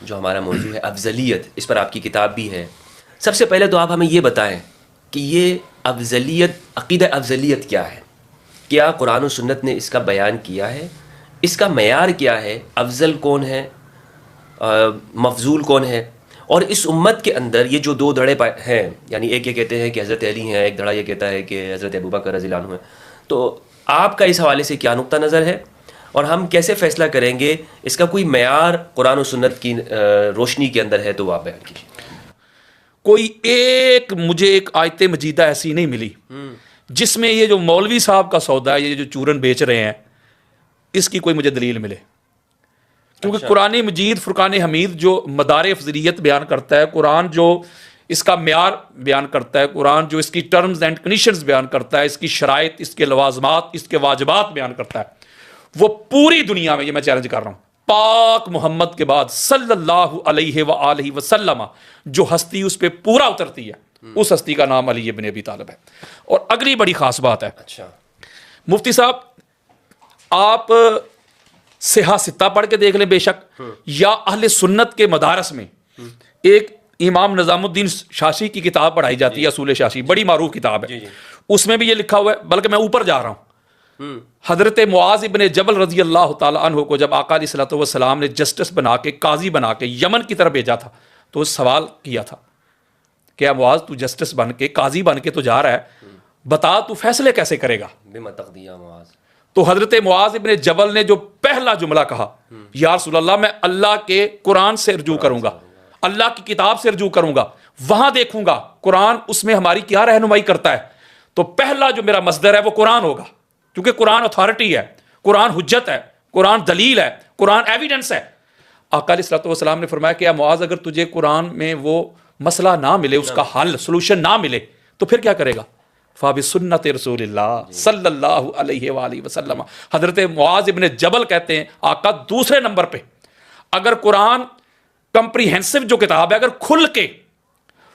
جو ہمارا موضوع ہے افضلیت، اس پر آپ کی کتاب بھی ہے. سب سے پہلے تو آپ ہمیں یہ بتائیں کہ یہ افضلیت، عقیدہ افضلیت کیا ہے؟ کیا قرآن و سنت نے اس کا بیان کیا ہے؟ اس کا معیار کیا ہے؟ افضل کون ہے، مفضول کون ہے؟ اور اس امت کے اندر یہ جو دو دھڑے ہیں، یعنی ایک یہ کہتے ہیں کہ حضرت علی ہیں، ایک دھڑا یہ کہتا ہے کہ حضرت ابوبکر رضی اللہ عنہ ہیں. تو آپ کا اس حوالے سے کیا نقطہ نظر ہے، اور ہم کیسے فیصلہ کریں گے؟ اس کا کوئی معیار قرآن و سنت کی روشنی کے اندر ہے تو وہ آپ بیان کیجیے. کوئی مجھے ایک آیت مجیدہ ایسی نہیں ملی جس میں یہ جو مولوی صاحب کا سودا ہے، یہ جو چورن بیچ رہے ہیں، اس کی کوئی مجھے دلیل ملے. کیونکہ قرآن مجید فرقان حمید جو مدار افضلیت بیان کرتا ہے، قرآن جو اس کا معیار بیان کرتا ہے، قرآن جو اس کی ٹرمز اینڈ کنڈیشنز بیان کرتا ہے، اس کی شرائط، اس کے لوازمات، اس کے واجبات بیان کرتا ہے، وہ پوری دنیا میں، یہ میں چیلنج کر رہا ہوں، پاک محمد کے بعد صلی اللہ علیہ وآلہ وسلم جو ہستی اس پہ پورا اترتی ہے، اس ہستی کا نام علی ابن ابی طالب ہے. اور اگلی بڑی خاص بات ہے، مفتی صاحب آپ صحاح ستہ پڑھ کے دیکھ لیں بے شک، یا اہل سنت کے مدارس میں ایک امام نظام الدین شاشی کی کتاب پڑھائی جاتی ہے، اصول شاشی، بڑی معروف کتاب ہے، اس میں بھی یہ لکھا ہوا ہے. بلکہ میں اوپر جا رہا ہوں، حضرت معاذ ابن جبل رضی اللہ تعالیٰ عنہ کو جب آقا علیہ الصلوۃ والسلام نے جسٹس بنا کے، قاضی بنا کے یمن کی طرف بھیجا تھا، تو سوال کیا تھا کہ اے معاذ، تو جسٹس بن کے، قاضی بن کے تو جا رہا ہے، بتا تو فیصلے کیسے کرے گا؟ بما تقضی یا معاذ. تو حضرت معاذ ابن جبل نے جو پہلا جملہ کہا، یا رسول اللہ، میں اللہ کے قرآن سے رجوع کروں گا، اللہ کی کتاب سے رجوع کروں گا، وہاں دیکھوں گا قرآن اس میں ہماری کیا رہنمائی کرتا ہے. تو پہلا جو میرا مصدر ہے وہ قرآن ہوگا، کیونکہ قرآن اتھارٹی ہے، قرآن حجت ہے، قرآن دلیل ہے، قرآن ایویڈنس ہے. آقا علیہ الصلوۃ والسلام نے فرمایا کہ اے معاذ، اگر تجھے قرآن میں وہ مسئلہ نہ ملے، اس کا حل، سلوشن نہ ملے، تو پھر کیا کرے گا؟ فَبِسُنَّتِ رسول اللہ صلی اللہ علیہ وآلہ وسلم. حضرت معاذ ابن جبل کہتے ہیں آقا دوسرے نمبر پہ، اگر قرآن کمپریہنسو جو کتاب ہے، اگر کھل کے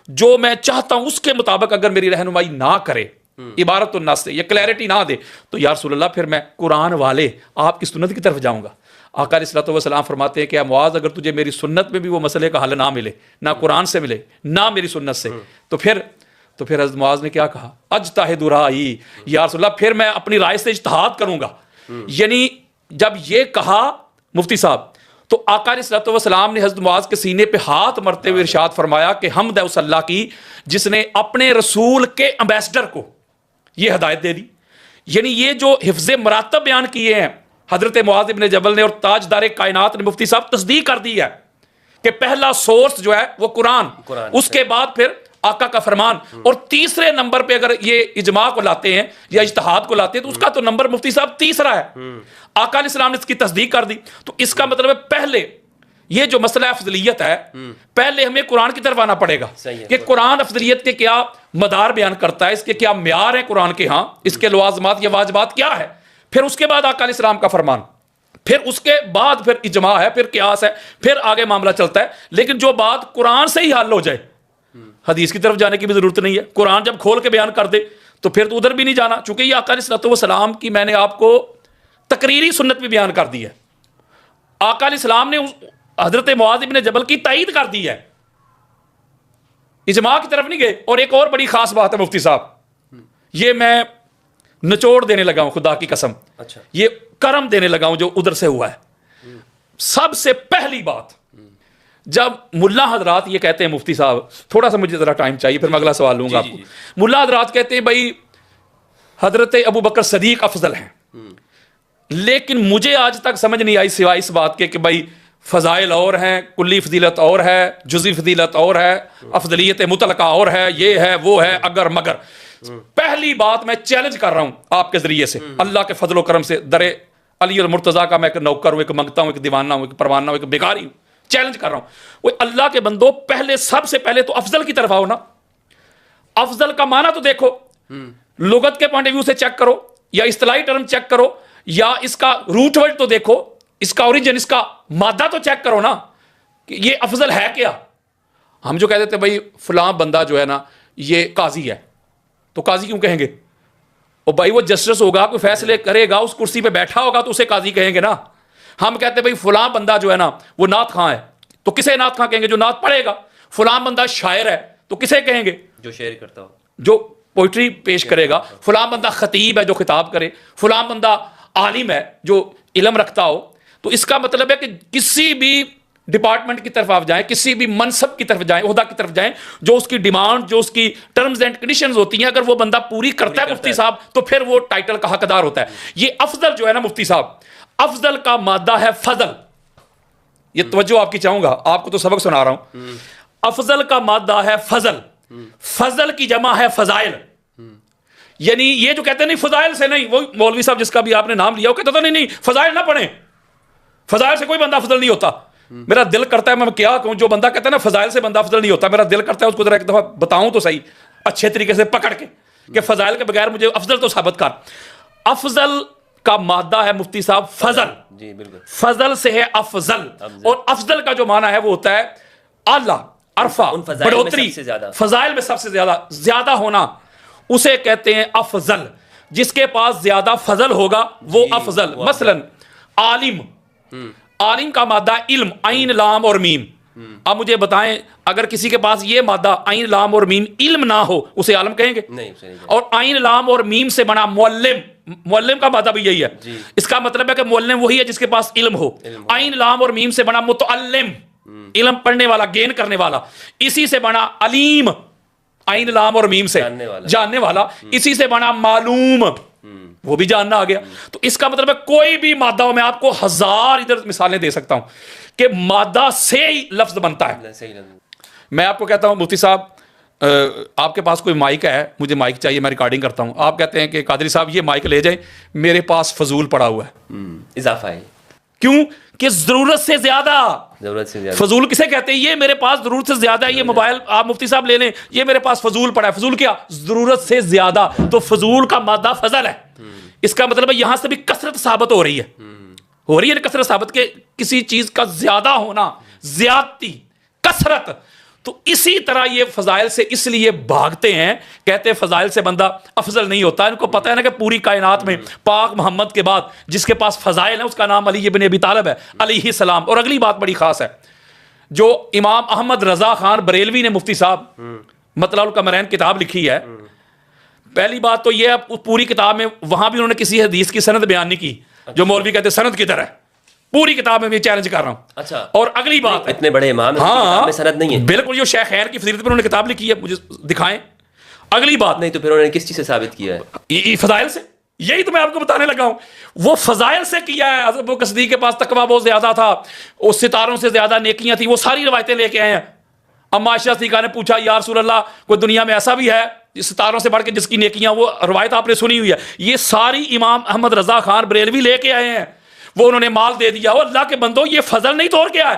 جو میں چاہتا ہوں اس کے مطابق اگر میری رہنمائی نہ کرے، عبارت الناس سے یہ کلیئرٹی نہ دے، تو یا رسول اللہ پھر میں قرآن والے آپ کی سنت کی طرف جاؤں گا. آقا علیہ الصلوۃ والسلام فرماتے ہیں کہ اے معاذ، اگر تجھے میری سنت میں بھی وہ مسئلے کا حل نہ ملے، نہ قرآن سے ملے، نہ میری سنت سے، تو پھر حضرت معاذ نے کیا کہا؟ اجتہد رائی، یا رسول اللہ پھر میں اپنی رائے سے اجتہاد کروں گا. یعنی جب یہ کہا مفتی صاحب، تو آقا علیہ الصلوۃ والسلام نے حضرت معاذ کے سینے پہ ہاتھ مرتے ہوئے ارشاد فرمایا کہ حمد ہے اس اللہ کی جس نے اپنے رسول کے امبیسڈر کو یہ ہدایت دے دی. یعنی یہ جو حفظ مراتب بیان کیے ہیں حضرت معاذ ابن جبل نے، اور تاجدار کائنات نے مفتی صاحب تصدیق کر دی ہے کہ پہلا سورس جو ہے وہ قرآن، اس کے بعد پھر آقا کا فرمان، اور تیسرے نمبر پہ اگر یہ اجماع کو لاتے ہیں یا اجتہاد کو لاتے ہیں تو اس کا تو نمبر مفتی صاحب تیسرا ہے. آقا علیہ السلام نے اس کی تصدیق کر دی. تو اس کا مطلب ہے پہلے یہ جو مسئلہ افضلیت ہے، پہلے ہمیں قرآن کی طرف آنا پڑے گا کہ قرآن افضلیت کے کیا مدار بیان کرتا ہے، اس کے کیا معیار ہیں قرآن کے، ہاں اس کے لوازمات یا واجبات کیا ہے. پھر اس کے بعد آقا علیہ السلام کا فرمان، پھر اس کے بعد پھر اجماع ہے، پھر قیاس ہے، پھر آگے معاملہ چلتا ہے. لیکن جو بات قرآن سے ہی حل ہو جائے، حدیث کی طرف جانے کی بھی ضرورت نہیں ہے. قرآن جب کھول کے بیان کر دے تو پھر تو ادھر بھی نہیں جانا، چونکہ یہ آقا علیہ الصلوۃ والسلام کی میں نے آپ کو تقریری سنت بھی بیان کر دی ہے. آقا علیہ السلام نے حضرت معاذ ابن جبل کی تائید کر دی ہے، اجماع کی طرف نہیں گئے. اور ایک اور بڑی خاص بات ہے مفتی صاحب، یہ میں نچوڑ دینے لگا ہوں خدا کی قسم، یہ کرم دینے لگا ہوں جو ادھر سے ہوا ہے. سب سے پہلی بات، جب ملا حضرات یہ کہتے ہیں مفتی صاحب، تھوڑا سا مجھے ذرا ٹائم چاہیے پھر میں اگلا سوال لوں گا آپ کو. ملا حضرات کہتے ہیں بھائی حضرت ابو بکر صدیق افضل ہیں، لیکن مجھے آج تک سمجھ نہیں آئی سوائے اس بات کے کہ بھائی فضائل اور ہیں، کلی فضیلت اور ہے، جزی فضیلت اور ہے، افضلیت مطلقہ اور ہے، یہ ہے وہ ہے، اگر مگر. پہلی بات میں چیلنج کر رہا ہوں آپ کے ذریعے سے، اللہ کے فضل و کرم سے، در علی المرتضیٰ کا میں ایک نوکر ہوں، ایک منگتا ہوں، ایک دیوانہ ہوں، ایک پروانہ ہوں، ایک بیکاری ہوں، چیلنج کر رہا ہوں. وہ اللہ کے بندو، پہلے سب سے پہلے تو افضل کی طرف آؤ نا. افضل کا معنی تو دیکھو، لغت کے پوائنٹ آف ویو سے چیک کرو، یا اصطلاحی ٹرم چیک کرو، یا اس کا روٹ ورڈ تو دیکھو، اس کا اوریجن، اس کا مادہ تو چیک کرو نا کہ یہ افضل ہے کیا. ہم جو کہہ دیتے ہیں بھائی فلاں بندہ جو ہے نا یہ قاضی ہے، تو قاضی کیوں کہیں گے؟ اور بھائی وہ جسٹس ہوگا، کوئی فیصلے کرے گا، اس کرسی پہ بیٹھا ہوگا تو اسے قاضی کہیں گے نا. ہم کہتے ہیں بھائی فلاں بندہ جو ہے نا وہ نعت خواں ہے، تو کسے نعت خواں کہیں گے؟ جو نعت پڑھے گا. فلاں بندہ شاعر ہے تو کسے کہیں گے؟ جو شعر کرتا ہو، جو پوئٹری پیش کرے گا. فلاں بندہ خطیب ہے جو خطاب کرے. فلاں بندہ عالم ہے جو علم رکھتا ہو. تو اس کا مطلب ہے کہ کسی بھی ڈپارٹمنٹ کی طرف آپ جائیں, کسی بھی منصب کی طرف جائیں, عہدہ کی طرف جائیں, جو اس کی ڈیمانڈ, جو اس کی ٹرمز اینڈ کنڈیشنز ہوتی ہیں, اگر وہ بندہ پوری کرتا ہے مفتی صاحب, تو پھر وہ ٹائٹل کا حقدار ہوتا ہے. یہ افضل جو ہے نا مفتی صاحب, افضل کا مادہ ہے فضل. یہ توجہ آپ کی چاہوں گا, آپ کو تو سبق سنا رہا ہوں. افضل کا مادہ ہے فضل. فضل کی جمع ہے فضائل. یعنی یہ جو کہتے ہیں نہیں فضائل سے نہیں, وہ مولوی صاحب جس کا بھی آپ نے نام لیا وہ کہتا تھا نہیں فضائل نہ پڑھیں, فضائل سے کوئی بندہ افضل نہیں ہوتا. میرا دل کرتا ہے, میں کیا کہوں, جو بندہ کہتا ہے نا فضائل سے بندہ افضل نہیں ہوتا, میرا دل کرتا ہے اس کو ذرا ایک دفعہ بتاؤں تو صحیح اچھے طریقے سے پکڑ کے کہ فضائل کے بغیر مجھے افضل تو ثابت کر. افضل کا مادہ ہے مفتی صاحب فضل. جی بالکل, فضل سے ہے افضل, اور افضل کا جو معنی ہے وہ ہوتا ہے اعلیٰ, عرفہ, بڑھوتری. فضائل میں سب سے زیادہ ہونا اسے کہتے ہیں افضل. جس کے پاس زیادہ فضل ہوگا وہ افضل. مثلا عالم, عالم کا مادہ علم, عین لام اور میم. اب مجھے بتائیں اگر کسی کے پاس یہ مادہ عین لام اور میم علم نہ ہو اسے عالم کہیں گے؟ نہیں. اور عین لام اور میم سے بنا معلم, معلم کا مادہ بھی یہی ہے. اس کا مطلب ہے کہ معلم وہی ہے جس کے پاس علم ہو. عین لام اور میم سے بنا متعلم, علم پڑھنے والا, گین کرنے والا. اسی سے بنا علیم, عین لام اور میم سے جاننے والا. اسی سے بنا معلوم, وہ بھی جاننا آ گیا. تو اس کا مطلب ہے کوئی بھی مادہ ہو, میں آپ کو ہزار ادھر مثالیں دے سکتا ہوں کہ مادہ سے ہی لفظ بنتا ہے. میں آپ کو کہتا ہوں مفتی صاحب آپ کے پاس کوئی مائک ہے, مجھے مائک چاہیے, میں ریکارڈنگ کرتا ہوں. آپ کہتے ہیں کہ قادری صاحب یہ مائک لے جائیں, میرے پاس فضول پڑا ہوا ہے. اضافہ ہے. کیوں کہ ضرورت سے زیادہ. فضول کسے کہتے ہیں؟ یہ میرے پاس ضرورت سے زیادہ ہے. یہ موبائل آپ مفتی صاحب لے لیں, یہ میرے پاس فضول پڑا ہے. فضول کیا؟ ضرورت سے زیادہ. تو فضول کا مادہ فضل ہے. اس کا مطلب ہے یہاں سے بھی کثرت ثابت ہو رہی ہے, ہو رہی ہے کثرت ثابت, کہ کسی چیز کا زیادہ ہونا, زیادتی, کثرت. تو اسی طرح یہ فضائل سے اس لیے بھاگتے ہیں, کہتے ہیں فضائل سے بندہ افضل نہیں ہوتا. ان کو پتہ ہے نا کہ پوری کائنات میں پاک محمد کے بعد جس کے پاس فضائل ہیں اس کا نام علی ابن ابی طالب ہے علیہ السلام. اور اگلی بات بڑی خاص ہے, جو امام احمد رضا خان بریلوی نے مفتی صاحب مطلع القمرین کتاب لکھی ہے, پہلی بات تو یہ ہے پوری کتاب میں وہاں بھی انہوں نے کسی حدیث کی سند بیان نہیں کی. جو مولوی کہتے ہیں سند کدھر ہے, پوری کتاب میں بھی چیلنج کر رہا ہوں. اچھا, اور اگلی بات, اتنے بڑے امام ہاں سند نہیں ہے بالکل, جو شیخین کی فضیلت پر انہوں نے کتاب لکھی ہے, مجھے دکھائیں. اگلی بات, نہیں تو پھر انہوں نے کس چیز سے ثابت کیا ہے؟ فضائل سے. یہی تو میں آپ کو بتانے لگا ہوں, وہ فضائل سے کیا ہے. حضرت ابو صدیق کے پاس تقویٰ بہت زیادہ تھا, اس ستاروں سے زیادہ نیکیاں تھیں, وہ ساری روایتیں لے کے آئے ہیں. اما عائشہ صدیقہ نے پوچھا یا رسول اللہ کوئی دنیا میں ایسا بھی ہے ستاروں سے بڑھ کے جس کی نیکیاں, وہ روایت آپ نے سنی ہوئی ہے. یہ ساری امام احمد رضا خان بریلوی لے کے آئے ہیں. وہ انہوں نے مال دے دیا. وہ اللہ کے بندو یہ فضل نہیں توڑ کے آئے.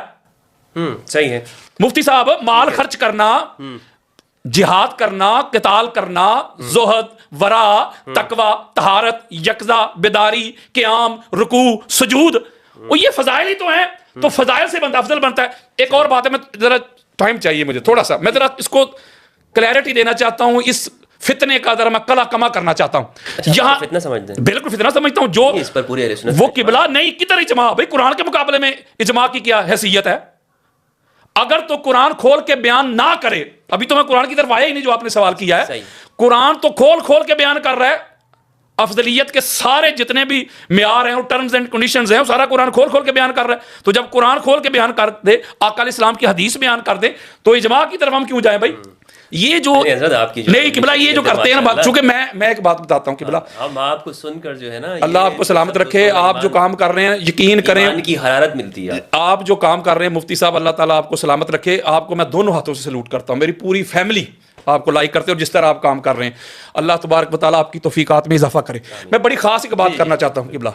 صحیح ہے مفتی صاحب, مال خرچ کرنا, جہاد کرنا, قتال کرنا, زہد, ورع, تقوی, طہارت, یقظہ, بیداری, قیام, رکوع, سجود, وہ یہ فضائل ہی تو ہیں. تو فضائل سے بندہ افضل بنتا ہے. ایک اور بات ہے, میں ذرا ٹائم چاہیے مجھے تھوڑا سا, میں ذرا اس کو کلیئرٹی دینا چاہتا ہوں, اس فتنے کا ذرا میں کلا کما کرنا چاہتا ہوں. یہاں فتنہ سمجھتے ہیں؟ بالکل فتنہ سمجھتا ہوں. جو اس پر پوری اہل سنت وہ قبلہ نہیں, کدھر اجماع بھائی؟ قرآن کے مقابلے میں اجماع کی کیا حیثیت ہے؟ اگر تو قرآن کھول کے بیان نہ کرے, ابھی تو میں قرآن کی طرف آیا ہی نہیں جو آپ نے سوال کیا ہے. قرآن تو کھول کے بیان کر رہا ہے, افضلیت کے سارے جتنے بھی معیار ہیں اور ٹرمز اینڈ کنڈیشنز ہیں, وہ سارا قرآن کھول کے بیان کر رہا ہے. تو جب قرآن کھول کے بیان کر دے, آقا علیہ السلام کی حدیث بیان کر دے, تو اجماع کی طرف ہم کیوں جائیں بھائی؟ یہ جو نہیں قبلہ, یہ جو کرتے ہیں نا, چونکہ میں ایک بات بتاتا ہوں قبلہ, ہم آپ کو سن کر جو ہے نا, اللہ آپ کو سلامت رکھے, آپ جو کام کر رہے ہیں یقین کریں, ایمان کی حرارت ملتی ہے. آپ جو کام کر رہے ہیں مفتی صاحب, اللہ تعالیٰ آپ کو سلامت رکھے. آپ کو میں دونوں ہاتھوں سے سلوٹ کرتا ہوں, میری پوری فیملی آپ کو لائک کرتے ہیں, اور جس طرح آپ کام کر رہے ہیں اللہ تبارک و تعالیٰ آپ کی توفیقات میں اضافہ کرے. میں بڑی خاص ایک بات کرنا چاہتا ہوں قبلہ.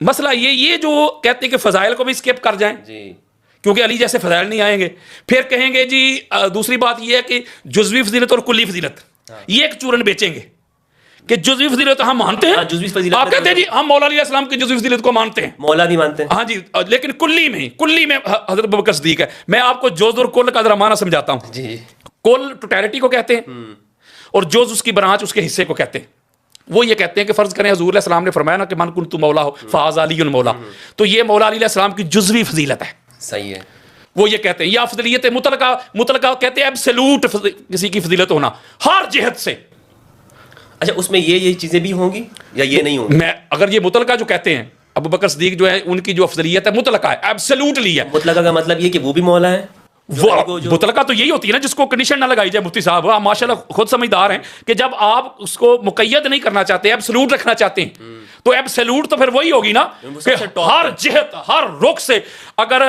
مسئلہ یہ جو کہتے ہیں کہ فضائل کو بھی اسکپ کر جائیں, کیونکہ علی جیسے فضائل نہیں آئیں گے, پھر کہیں گے جی دوسری بات یہ ہے کہ جزوی فضیلت اور کلی فضیلت, یہ ایک چورن بیچیں گے کہ جزوی فضیلت ہم مانتے ہیں. آپ کہتے ہیں جی ہم مولا علیہ السلام کی جزوی فضیلت کو مانتے ہیں, مولا بھی مانتے ہیں, ہاں جی, لیکن کلی میں حضرت ابوبکر صدیق ہے. میں آپ کو جوز اور کل کا ذرا معنی سمجھاتا ہوں. کل ٹوٹیلٹی کو کہتے ہیں, اور جوز اس کی برانچ, اس کے حصے کو کہتے ہیں. وہ یہ کہتے ہیں کہ فرض کریں حضور علیہ السلام نے فرمایا نا کہ من کنت مولا ہو فہذا علی مولا, تو یہ مولا علیہ السلام کی جزوی فضیلت ہے. صحیح ہے. وہ یہ کہتے ہیں یہ افضلیت مطلقہ کہتے ہیں ایبسولوٹ کسی کی فضیلت ہونا ہر جہت سے. اچھا اس میں یہ چیزیں بھی ہوں گی یا یہ نہیں ہوں گی؟ میں اگر یہ مطلقہ جو کہتے ہیں ابو بکر صدیق جو ہے ان کی جو افضلیت ہے مطلقہ ہے, ایبسولوٹلی ہے. مطلقہ کا مطلب یہ کہ وہ بھی مولا ہے. وہ مطلقہ تو یہی ہوتی ہے نا جس کو کنڈیشن نہ لگائی جائے. مفتی صاحب آپ ماشاءاللہ خود سمجھدار ہیں کہ جب آپ اس کو مقید نہیں کرنا چاہتے ایبسولوٹ رکھنا چاہتے ہیں تو ایبسولوٹ تو پھر وہی ہوگی نا کہ ہر جہت ہر رخ سے. اگر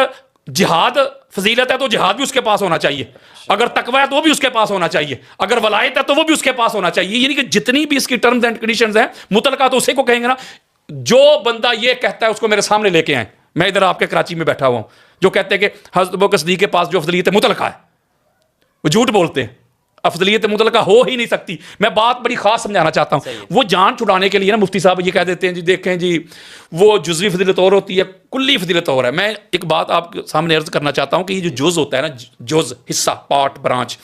جہاد فضیلت ہے تو جہاد بھی اس کے پاس ہونا چاہیے, اگر تقوی ہے تو وہ بھی اس کے پاس ہونا چاہیے, اگر ولایت ہے تو وہ بھی اس کے پاس ہونا چاہیے. یعنی کہ جتنی بھی اس کی ٹرمز اینڈ کنڈیشنز ہیں مطلقہ تو اسے کو کہیں گے نا. جو بندہ یہ کہتا ہے اس کو میرے سامنے لے کے آئیں. میں ادھر آپ کے کراچی میں بیٹھا ہوا ہوں, جو کہتے ہیں کہ حضرت ابوبکر صدیق کے پاس جو افضلیت مطلقہ ہے وہ جھوٹ بولتے ہیں. افضلیت مطلقہ ہو ہی نہیں سکتی. میں بات بڑی خاص سمجھانا چاہتا ہوں. وہ جان چھڑانے کے لیے نا مفتی صاحب یہ کہہ دیتے ہیں جی دیکھیں جی وہ جزوی فضیلت اور ہوتی ہے کلی فضیلت اور ہے. میں ایک بات آپ کے سامنے عرض کرنا چاہتا ہوں کہ یہ جو جز ہوتا ہے نا, جز حصہ پارٹ برانچ,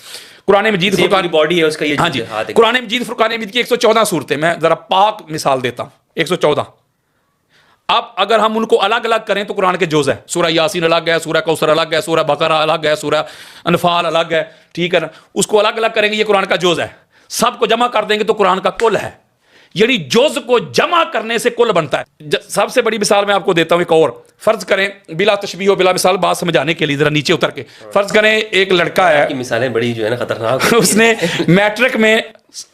قرآن مجید فرقان باڈی ہے اس کا. ہاں جی قرآن مجید فرقان مجید کی 114 صورتیں, میں ذرا پاک مثال دیتا ہوں 114. اب اگر ہم ان کو الگ الگ کریں تو قرآن کے جز ہے. سورہ یاسین الگ ہے, سورہ کوثر الگ ہے, سورہ بقرہ الگ ہے, سورہ انفال الگ ہے, ٹھیک ہے نا. اس کو الگ الگ کریں گے یہ قرآن کا جز ہے. سب کو جمع کر دیں گے تو قرآن کا کل ہے. یعنی جز کو جمع کرنے سے کل بنتا ہے. سب سے بڑی مثال میں آپ کو دیتا ہوں ایک اور. فرض کریں بلا تشبیہ و بلا مثال بات سمجھانے کے لیے ذرا نیچے اتر کے فرض کریں ایک لڑکا ہے, مثالیں بڑی جو ہے نا خطرناک. اس نے میٹرک میں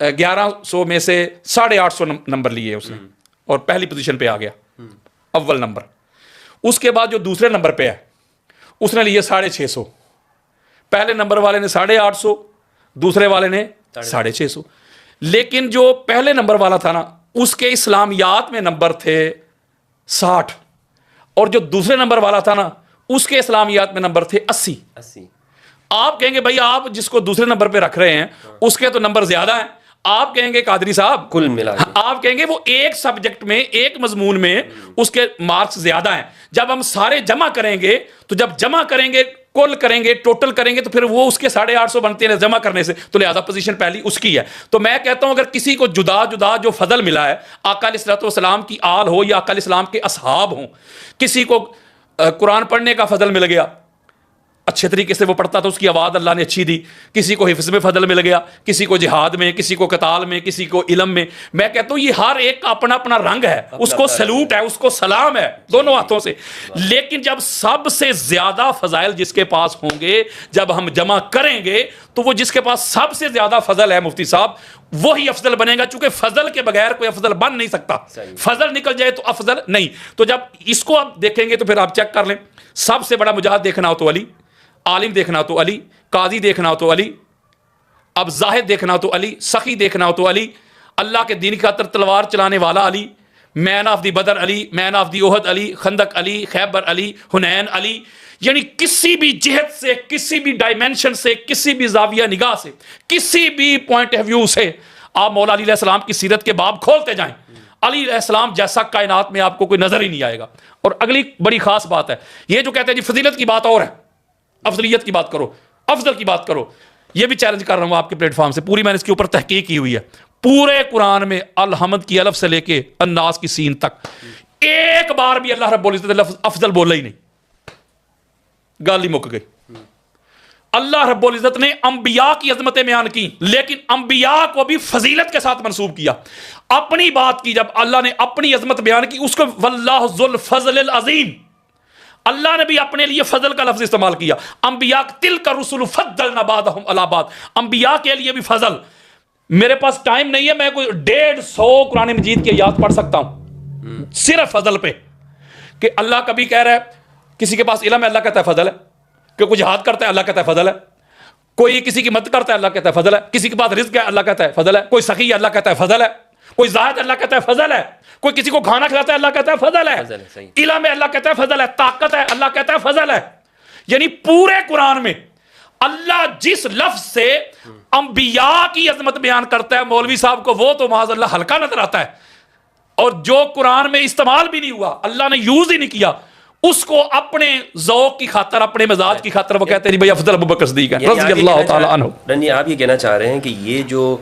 1100 میں سے 850 نمبر لیے اس نے اور پہلی پوزیشن پہ آ گیا, اول نمبر. اس کے بعد جو دوسرے نمبر پہ ہے اس نے لیے 650. پہلے نمبر والے نے 850, دوسرے والے نے 650. لیکن جو پہلے نمبر والا تھا نا اس کے اسلامیات میں نمبر تھے 60 اور جو دوسرے نمبر والا تھا نا اس کے اسلامیات میں نمبر تھے 80. آپ کہیں گے بھائی آپ جس کو دوسرے نمبر پہ رکھ رہے ہیں اس کے تو نمبر زیادہ ہیں. آپ کہیں گے قادری صاحب کل ملا آپ کہیں گے وہ ایک سبجیکٹ میں ایک مضمون میں اس کے مارکس زیادہ ہیں. جب ہم سارے جمع کریں گے تو جب جمع کریں گے کل کریں گے ٹوٹل کریں گے تو پھر وہ اس کے 850 بنتے ہیں جمع کرنے سے, تو لہذا پوزیشن پہلی اس کی ہے. تو میں کہتا ہوں اگر کسی کو جدا جدا جو فضل ملا ہے, آقا علیہ الصلوۃ والسلام کی آل ہو یا آقا علیہ السلام کے اصحاب ہوں, کسی کو قرآن پڑھنے کا فضل مل گیا, اچھے طریقے سے وہ پڑھتا تھا, اس کی آواز اللہ نے اچھی دی, کسی کو حفظ میں فضل مل گیا, کسی کو جہاد میں, کسی کو قتال میں, کسی کو علم میں. میں کہتا ہوں یہ ہر ایک کا اپنا اپنا رنگ ہے, اس کو سلوٹ ہے, اس کو سلام ہے دونوں ہاتھوں سے. لیکن جب سب سے زیادہ فضائل جس کے پاس ہوں گے جب ہم جمع کریں گے تو وہ جس کے پاس سب سے زیادہ فضل ہے مفتی صاحب وہی افضل بنے گا, چونکہ فضل کے بغیر کوئی افضل بن نہیں سکتا. فضل نکل جائے تو افضل نہیں. تو جب اس کو آپ دیکھیں گے تو پھر آپ چیک کر لیں, سب سے بڑا مجاہد دیکھنا ہو تو علی, عالم دیکھنا ہو تو علی, قاضی دیکھنا ہو تو علی, اب زاہد دیکھنا ہو تو علی, سخی دیکھنا ہو تو علی, اللہ کے دین کی خاطر تلوار چلانے والا علی, مین of the Badr Ali, main of the احد علی, خندق علی, خیبر علی, حنین علی. یعنی کسی بھی جہت سے, کسی بھی ڈائمینشن سے, کسی بھی زاویہ نگاہ سے, کسی بھی پوائنٹ آف ویو سے آپ مولا علی علیہ السلام کی سیرت کے باب کھولتے جائیں, علی علیہ السلام جیسا کائنات میں آپ کو کوئی نظر ہی نہیں آئے گا. اور اگلی بڑی خاص بات ہے, یہ جو کہتے ہیں جی فضیلت کی بات اور ہے, افضلیت کی بات کرو, افضل کی بات کرو, یہ بھی چیلنج کر رہا ہوں آپ کے پلیٹ فارم سے. پوری میں نے اس کے اوپر تحقیق کی ہوئی ہے. پورے قرآن میں الحمد کی الف سے لے کے الناس کی سین تک ایک بار بھی اللہ رب العزت لفظ افضل بولا ہی نہیں, گال ہی مک گئی. اللہ رب العزت نے انبیاء کی عظمتیں بیان کی لیکن انبیاء کو بھی فضیلت کے ساتھ منسوب کیا. اپنی بات کی جب اللہ نے اپنی عظمت بیان کی اس کو واللہ ذو الفضل العظیم, اللہ نے بھی اپنے لیے فضل کا لفظ استعمال کیا. انبیاء تلک الرسل فضلنا بعضهم علی بعض, انبیاء کے لیے بھی فضل. میرے پاس ٹائم نہیں ہے, میں کوئی 150 قرآن مجید کی آیات پڑھ سکتا ہوں صرف فضل پہ, کہ اللہ کبھی کہہ رہا ہے کسی کے پاس علم ہے اللہ کہتا ہے فضل ہے, کہ کوئی جہاد کرتا ہے اللہ کہتا ہے فضل ہے, کوئی کسی کی مدد کرتا ہے اللہ کہتا ہے فضل ہے, کسی کے پاس رزق ہے اللہ کہتا ہے فضل ہے, کوئی سخی ہے اللہ کہتا ہے فضل ہے, کوئی زاہد اللہ کہتا ہے فضل ہے, کوئی کسی کو کھانا کھلاتا ہے اللہ کہتا ہے فضل ہے, علم ہے اللہ کہتا ہے فضل ہے, طاقت ہے اللہ کہتا ہے فضل ہے. یعنی پورے قرآن میں اللہ جس لفظ سے انبیاء کی عظمت بیان کرتا ہے مولوی صاحب کو وہ تو معاذ اللہ ہلکا نظر آتا ہے, اور جو قرآن میں استعمال بھی نہیں ہوا, اللہ نے یوز ہی نہیں کیا, اس کو اپنے ذوق کی خاطر, اپنے مزاج کی خاطر وہ کہتے ہیں بھائی افضل ابوبکر صدیق ہے رضی اللہ تعالی عنہ. نہیں آپ یہ کہنا چاہ رہے ہیں کہ یہ جو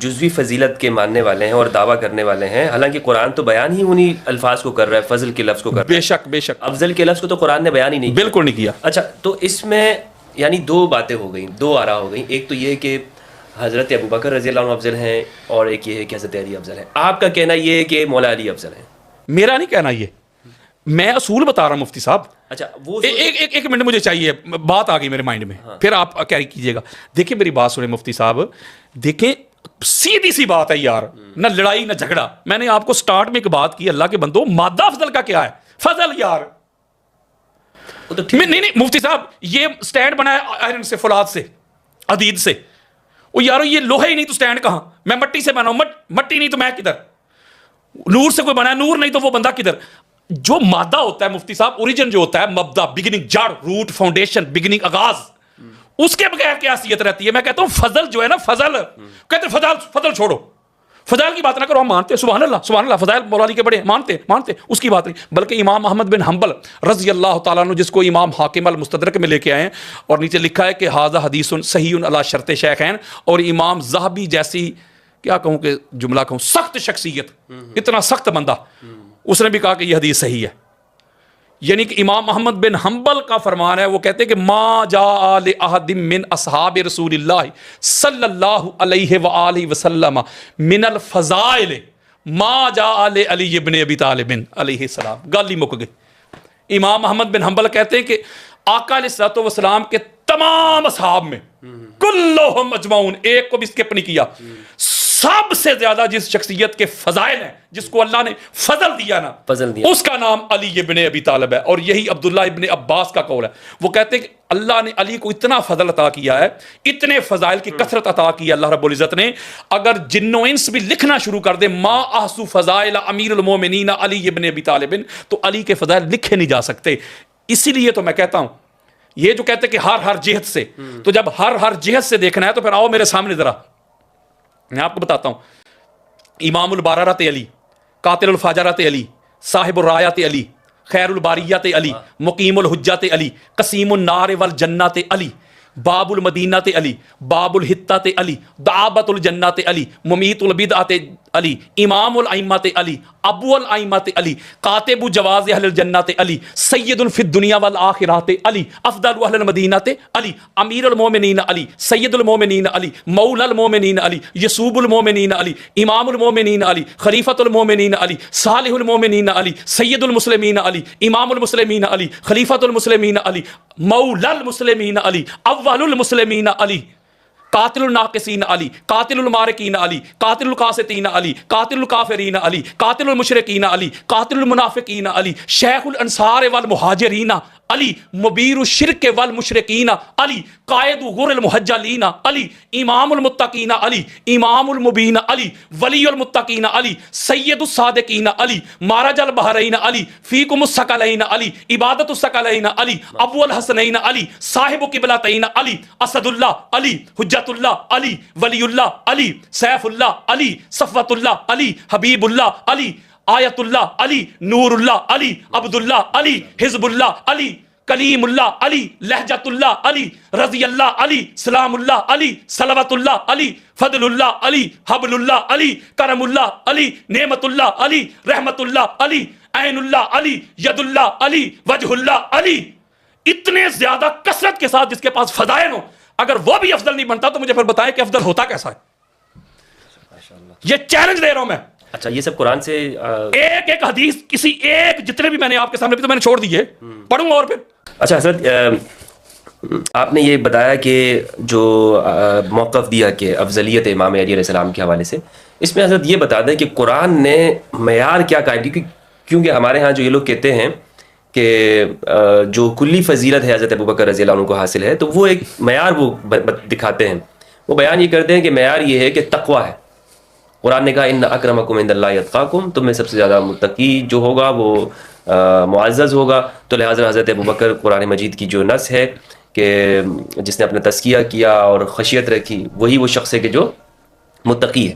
جزوی فضیلت کے ماننے والے ہیں اور دعویٰ کرنے والے ہیں، حالانکہ قرآن تو بیان ہی انہی الفاظ کو کر رہا ہے، فضل کے لفظ کو کر رہا ہے. بے شک بے شک، افضل کے لفظ کو تو قرآن نے بیان ہی نہیں کیا. بالکل نہیں کیا. اچھا، تو اس میں یعنی دو باتیں ہو گئیں، دو آراء ہو گئیں. ایک تو یہ کہ حضرت ابوبکر رضی اللہ عنہ افضل ہیں، اور ایک یہ ہے کہ حضرت علی افضل ہیں. آپ کا کہنا یہ ہے کہ مولا علی افضل ہیں. میرا نہیں کہنا یہ، میں اصول بتا رہا ہوں مفتی صاحب. اچھا، وہ ایک منٹ مجھے چاہیے، بات آ گئی میرے مائنڈ میں، پھر آپ کیری کیجیے گا. دیکھیں میری بات سنیں مفتی صاحب، دیکھیں سیدھی سی بات ہے یار، نہ لڑائی نہ جھگڑا. میں نے آپ کو سٹارٹ میں ایک بات کی، اللہ کے بندو مادہ افضل کا کیا ہے؟ فضل یار. نہیں مفتی صاحب، یہ سٹینڈ بنا ہے آئرن سے، فولاد سے، حدید سے. وہ یارو یہ لوہا ہی نہیں تو سٹینڈ کہاں؟ میں مٹی سے بنا ہوں، مٹی نہیں تو میں کدھر؟ نور سے کوئی بنا ہے، نور نہیں تو وہ بندہ کدھر؟ جو مادہ ہوتا ہے مفتی صاحب، اوریجن جو ہوتا ہے، مبدا، بگننگ، جڑ، روٹ، فاؤنڈیشن، بگننگ، آغاز، اس کے بغیر کیا حیثیت رہتی ہے؟ میں کہتا ہوں فضل جو ہے نا، فضل کہتے ہیں، فضل چھوڑو، فضائل کی بات نہ کرو. ہم مانتے ہیں، سبحان اللہ سبحان اللہ، فضائل مولا علی کے بڑے، مانتے اس کی بات نہیں. بلکہ امام احمد بن حنبل رضی اللہ تعالیٰ عنہ، جس کو امام حاکم المستدرک میں لے کے آئے ہیں، اور نیچے لکھا ہے کہ ھذا حدیث صحیح علی شرط شیخین، اور امام ذہبی جیسی کیا کہوں کہ جملہ کہوں، سخت شخصیت، اتنا سخت بندہ، اس نے بھی کہا کہ یہ حدیث صحیح ہے. یعنی کہ امام احمد بن حنبل کا فرمان ہے، وہ کہتے ہیں کہ ما جاء لأحد من اصحاب رسول اللہ صلی اللہ علیہ وآلہ وسلم من الفضائل ما جاء لعلی ابن ابی طالب علیہ السلام. گل ہی مک گئی. امام احمد بن حنبل کہتے ہیں کہ آقا علیہ الصلوۃ والسلام کے تمام اصحاب میں کلہم اجمعون، ایک کو بھی اسکپ نہیں کیا، سب سے زیادہ جس شخصیت کے فضائل ہیں، جس کو اللہ نے فضل دیا نا، اس کا نام علی ابن ابی طالب ہے. اور یہی عبداللہ ابن عباس کا قول ہے. وہ کہتے ہیں کہ اللہ نے علی کو اتنا فضل عطا کیا ہے، اتنے فضائل کی کثرت عطا کی ہے اللہ رب العزت نے، اگر جن و انس بھی لکھنا شروع کر دے ما احصو فضائل امیر المومنین علی ابن ابی طالب، تو علی کے فضائل لکھے نہیں جا سکتے. اسی لیے تو میں کہتا ہوں، یہ جو کہتے ہیں کہ ہر جہت سے، تو جب ہر جہت سے دیکھنا ہے تو پھر آؤ میرے سامنے ذرا، میں آپ کو بتاتا ہوں. امام الباررات علی، قاتل الفاجرات علی، صاحب الرایات علی، خیر الباریات علی، مقیم الحجات علی، قسیم النار والجنات علی، باب المدینات علی، باب الحطات علی، دعابت الجنات علی، ممیت البدعات علی، امام الائمات علی، ابو الائمات علی، کاتب جواز اہل الجنات علی، سید فی الدنیا والآخرات علی، افضل اہل المدینات علی، امیر المومنین علی، سید المومنین علی، مولا المومنین علی، یسوب المومنین علی، امام المومنین علی، خلیفۃ المومنین علی، صالح المومنین علی، سید المسلمین علی، امام المسلمین علی، خلیفۃ المسلمین علی، مولا المسلمین علی، اول المسلمین علی، قاتل الناقصین علی، قاتل المارقین علی، قاتل القاسطین علی، قاتل الکافرین علی، قاتل المشرکین علی، قاتل المنافقین علی، شیخ الانصار والمہاجرین علی، مبیر الشرک والمشرکین علی، قائد غر المحجلین علی، امام المتقین علی، امام المبین علی، ولی المتقین علی، سید الصادقین علی، مارج البحرین علی، فیکم الثقلین علی، عبادت الثقلین علی، ابو الحسنین علی، صاحب قبلتین علی، اسد اللہ علی، حجت اللہ علی، ولی اللہ علی، سیف اللہ علی، صفوت اللہ علی، حبیب اللہ علی، آیت اللہ علی، نور اللہ علی، عبد اللہ علی، حزب اللہ علی، کلیم اللہ علی، لہجت اللہ علی، رضی اللہ علی، سلام اللہ علی، صلوات اللہ علی، فضل اللہ علی، حبل اللہ علی، کرم اللہ علی، نعمت اللہ علی، رحمت اللہ علی، عین اللہ علی، ید اللہ علی، وجہ اللہ علی. اتنے زیادہ کثرت کے ساتھ جس کے پاس فضائل ہوں، اگر وہ بھی افضل نہیں بنتا تو مجھے پھر بتائیں کہ افضل ہوتا کیسا ہے. یہ چیلنج دے رہا ہوں میں. اچھا، یہ سب قرآن سے ایک حدیث، کسی ایک، جتنے بھی میں نے آپ کے سامنے بھی تو میں نے چھوڑ دیے، پڑھوں گا اور پھر. اچھا حضرت، آپ نے یہ بتایا کہ جو موقف دیا کہ افضلیت امام علی علیہ السلام کے حوالے سے، اس میں حضرت یہ بتا دیں کہ قرآن نے معیار کیا قائم کی، کیونکہ ہمارے ہاں جو یہ لوگ کہتے ہیں کہ جو کلی فضیلت ہے حضرت ابوبکر رضی اللہ عنہ کو حاصل ہے، تو وہ ایک معیار وہ دکھاتے ہیں. وہ بیان یہ کرتے ہیں کہ معیار یہ ہے کہ تقویٰ ہے. قرآن نے کہا ان اکرمکم عند اللہ اتقاکم، تم میں سب سے زیادہ متقی جو ہوگا وہ معزز ہوگا. تو لہٰذا حضرت ابوبکر قرآن مجید کی جو نص ہے کہ جس نے اپنا تزکیہ کیا اور خشیت رکھی، وہی وہ شخص ہے کہ جو متقی ہے.